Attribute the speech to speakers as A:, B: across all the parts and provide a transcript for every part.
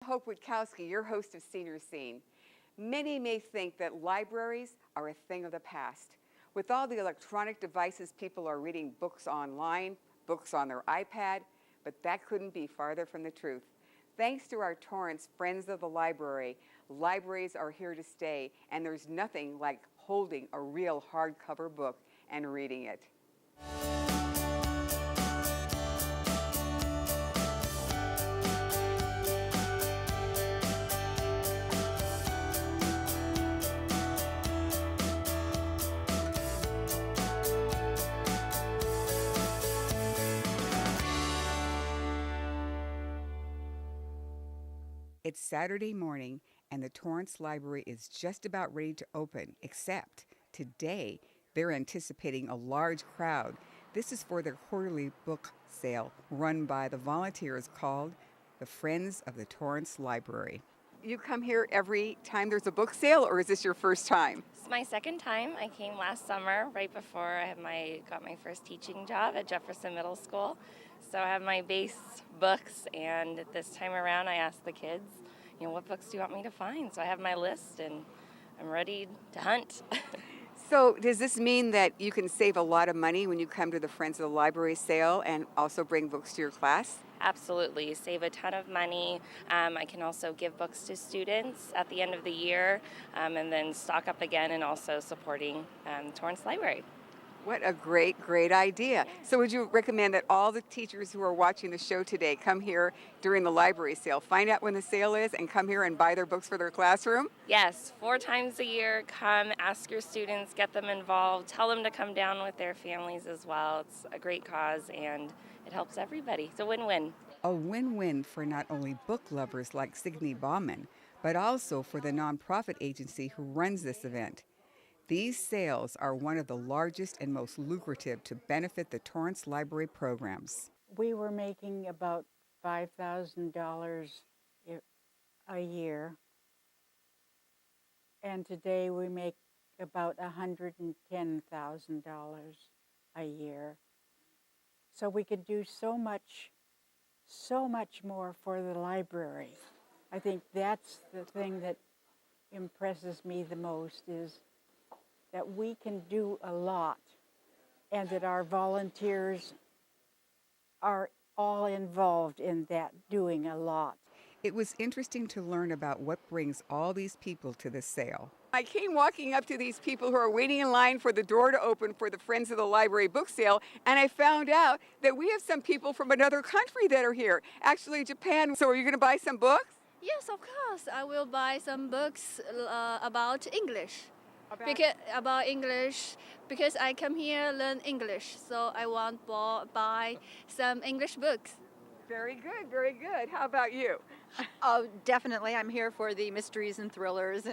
A: Hope Witkowsky, your host of Senior Scene. Many may think that libraries are a thing of the past. With all the electronic devices, people are reading books online, books on their iPad, but that couldn't be farther from the truth. Thanks to our Torrance Friends of the Library, libraries are here to stay, and there's nothing like holding a real hardcover book and reading it. It's Saturday morning, and the Torrance Library is just about ready to open, except today they're anticipating a large crowd. This is for their quarterly book sale run by the volunteers called the Friends of the Torrance Library. You come here every time there's a book sale, or is this your first time?
B: It's my second time. I came last summer, right before I got my first teaching job at Jefferson Middle School. So I have my base books, and this time around I asked the kids, what books do you want me to find? So I have my list, and I'm ready to hunt.
A: So does this mean that you can save a lot of money when you come to the Friends of the Library sale and also bring books to your class?
B: Absolutely. Save a ton of money. I can also give books to students at the end of the year, and then stock up again, and also supporting Torrance Library.
A: What a great idea. So would you recommend that all the teachers who are watching the show today come here during the library sale, find out when the sale is, and come here and buy their books for their classroom?
B: Yes, 4 times a year, come, ask your students, get them involved, tell them to come down with their families as well. It's a great cause, and it helps everybody. It's a win-win.
A: A win-win for not only book lovers like Signe Bauman, but also for the nonprofit agency who runs this event. These sales are one of the largest and most lucrative to benefit the Torrance Library programs.
C: We were making about $5,000 a year, and today we make about $110,000 a year. So we could do so much more for the library. I think that's the thing that impresses me the most, is that we can do a lot, and that our volunteers are all involved in that, doing a lot.
A: It was interesting to learn about what brings all these people to the sale. I came walking up to these people who are waiting in line for the door to open for the Friends of the Library book sale, and I found out that we have some people from another country that are here, actually Japan. So are you going to buy some books?
D: Yes, of course. I will buy some books about English. About English, because I come here learn English, so I want to buy some English books.
A: Very good. How about you?
E: Oh, definitely. I'm here for the mysteries and thrillers,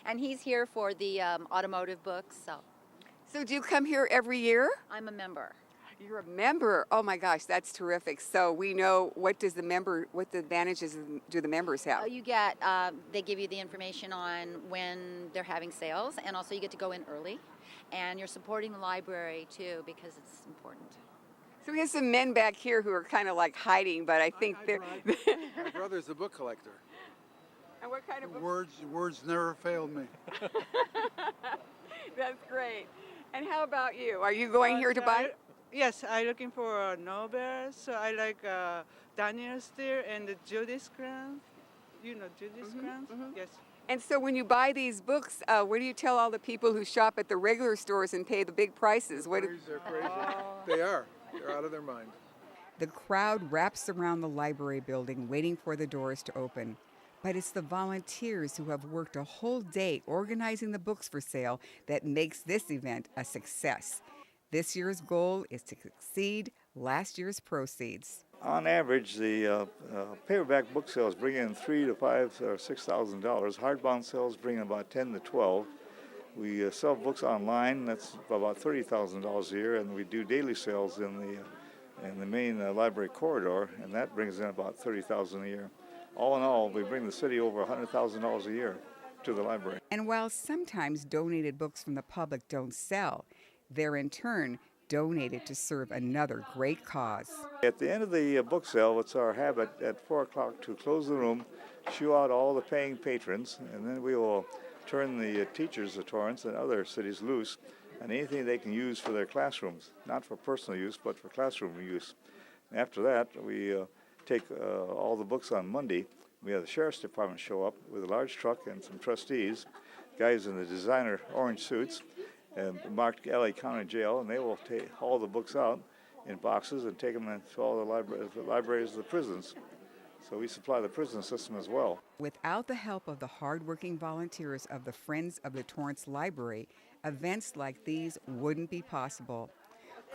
E: and he's here for the automotive books.
A: So do you come here every year?
E: I'm a member.
A: You're a member. Oh my gosh, that's terrific. So we know what advantages do the members have?
E: You get, they give you the information on when they're having sales, and also you get to go in early, and you're supporting the library too, because it's important.
A: So we have some men back here who are kind of like hiding, but I think they're...
F: My brother's a book collector.
A: And what kind of books?
F: Words never failed me.
A: That's great. And how about you? Are you going here to buy?
G: Yes, I'm looking for novels. So I like Daniel Steele and Judith Grant. You know Judith Grant?
A: Mm-hmm.
G: Yes.
A: And so when you buy these books, what do you tell all the people who shop at the regular stores and pay the big prices?
F: They're crazy. They are. They're out of their mind.
A: The crowd wraps around the library building waiting for the doors to open. But it's the volunteers who have worked a whole day organizing the books for sale that makes this event a success. This year's goal is to exceed last year's proceeds.
H: On average, the paperback book sales bring in $3,000 to $5,000 or $6,000. Hardbound sales bring in about $10,000 to $12,000. We sell books online. That's about $30,000 a year, and we do daily sales in the main library corridor, and that brings in about $30,000 a year. All in all, we bring the city over $100,000 a year to the library.
A: And while sometimes donated books from the public don't sell, they're in turn donated to serve another great cause.
H: At the end of the book sale, it's our habit at 4 o'clock to close the room, shoo out all the paying patrons, and then we will turn the teachers of Torrance and other cities loose on anything they can use for their classrooms, not for personal use, but for classroom use. After that, we take all the books on Monday. We have the Sheriff's Department show up with a large truck and some trustees, guys in the designer orange suits, and marked LA County Jail, and they will haul the books out in boxes and take them to all the libraries of the prisons. So we supply the prison system as well.
A: Without the help of the hardworking volunteers of the Friends of the Torrance Library, events like these wouldn't be possible.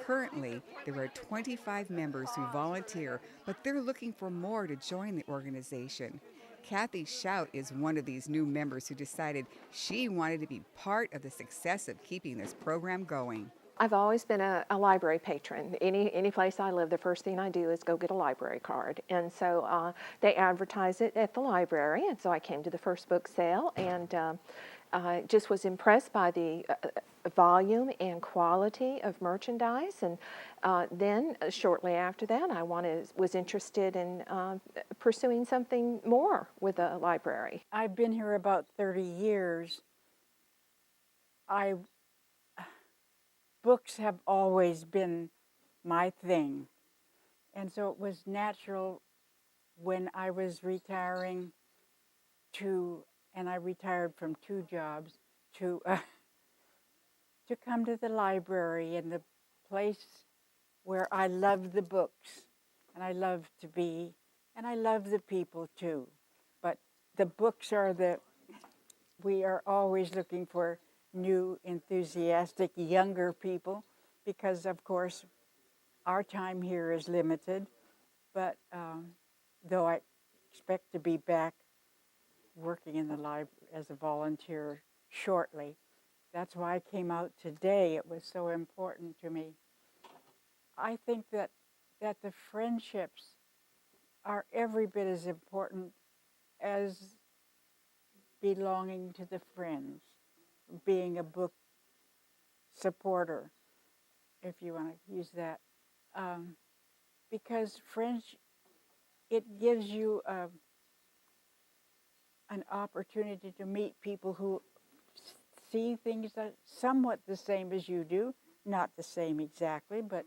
A: Currently, there are 25 members who volunteer, but they're looking for more to join the organization. Kathy Shout is one of these new members who decided she wanted to be part of the success of keeping this program going.
I: I've always been a library patron. Any place I live, the first thing I do is go get a library card. And so they advertise it at the library, and so I came to the first book sale and just was impressed by the volume and quality of merchandise. And then shortly after that, I was interested in pursuing something more with a library.
C: I've been here about 30 years. Books have always been my thing. And so it was natural when I was retiring and I retired from 2 jobs, to come to the library, and the place where I love the books, and I love to be, and I love the people too. But the books we are always looking for new, enthusiastic, younger people, because of course our time here is limited. But though I expect to be back working in the library as a volunteer shortly, that's why I came out today. It was so important to me. I think that the friendships are every bit as important as belonging to the friends, being a book supporter, if you want to use that. Because friendship, it gives you an opportunity to meet people who see things that somewhat the same as you do, not the same exactly, but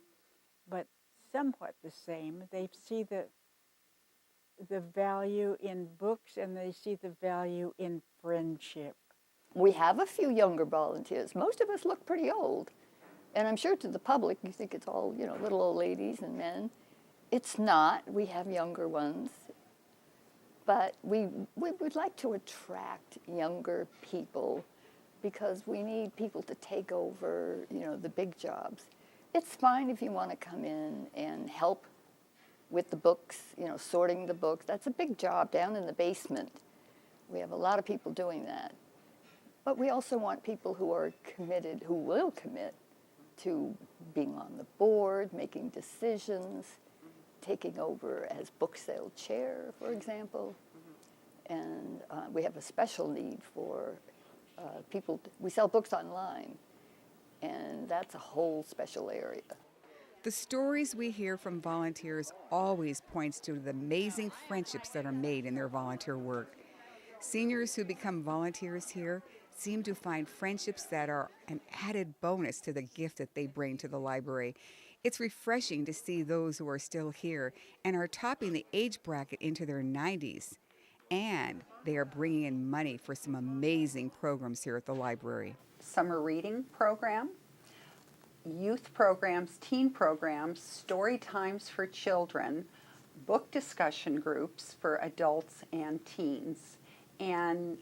C: somewhat the same. They see the value in books, and they see the value in friendship.
J: We have a few younger volunteers. Most of us look pretty old. And I'm sure to the public, you think it's all, little old ladies and men. It's not. We have younger ones. But we would like to attract younger people because we need people to take over, the big jobs. It's fine if you want to come in and help with the books, sorting the books. That's a big job down in the basement. We have a lot of people doing that. But we also want people who are committed, who will commit to being on the board, making decisions, taking over as book sale chair, for example. And we have a special need for people. We sell books online, and that's a whole special area.
A: The stories we hear from volunteers always points to the amazing friendships that are made in their volunteer work. Seniors who become volunteers here seem to find friendships that are an added bonus to the gift that they bring to the library. It's refreshing to see those who are still here and are topping the age bracket into their 90s. And they are bringing in money for some amazing programs here at the library.
K: Summer reading program, youth programs, teen programs, story times for children, book discussion groups for adults and teens, and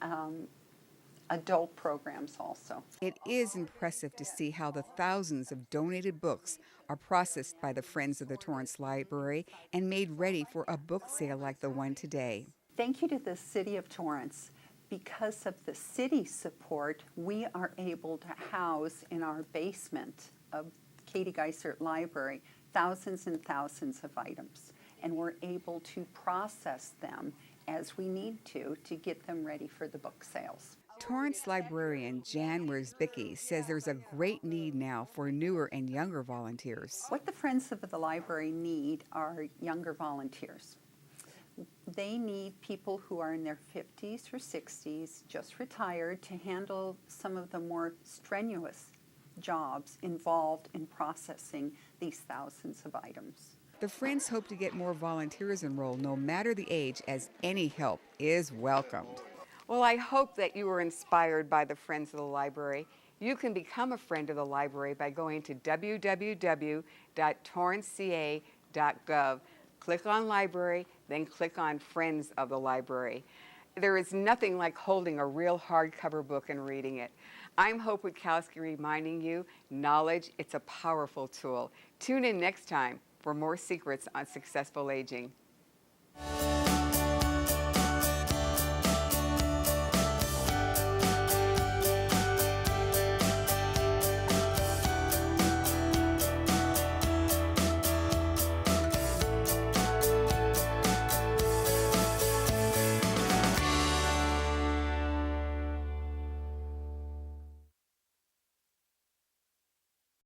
K: adult programs also.
A: It is impressive to see how the thousands of donated books are processed by the Friends of the Torrance Library and made ready for a book sale like the one today.
K: Thank you to the City of Torrance. Because of the city's support, we are able to house in our basement of Katie Geisert Library thousands and thousands of items. And we're able to process them as we need to get them ready for the book sales.
A: Torrance librarian Jan Wierzbicki says there's a great need now for newer and younger volunteers.
K: What the Friends of the Library need are younger volunteers. They need people who are in their 50s or 60s, just retired, to handle some of the more strenuous jobs involved in processing these thousands of items.
A: The Friends hope to get more volunteers enrolled, no matter the age, as any help is welcomed. Well, I hope that you were inspired by the Friends of the Library. You can become a friend of the library by going to www.torranceca.gov. Click on Library, then click on Friends of the Library. There is nothing like holding a real hardcover book and reading it. I'm Hope Witkowsky reminding you, knowledge, it's a powerful tool. Tune in next time for more secrets on successful aging.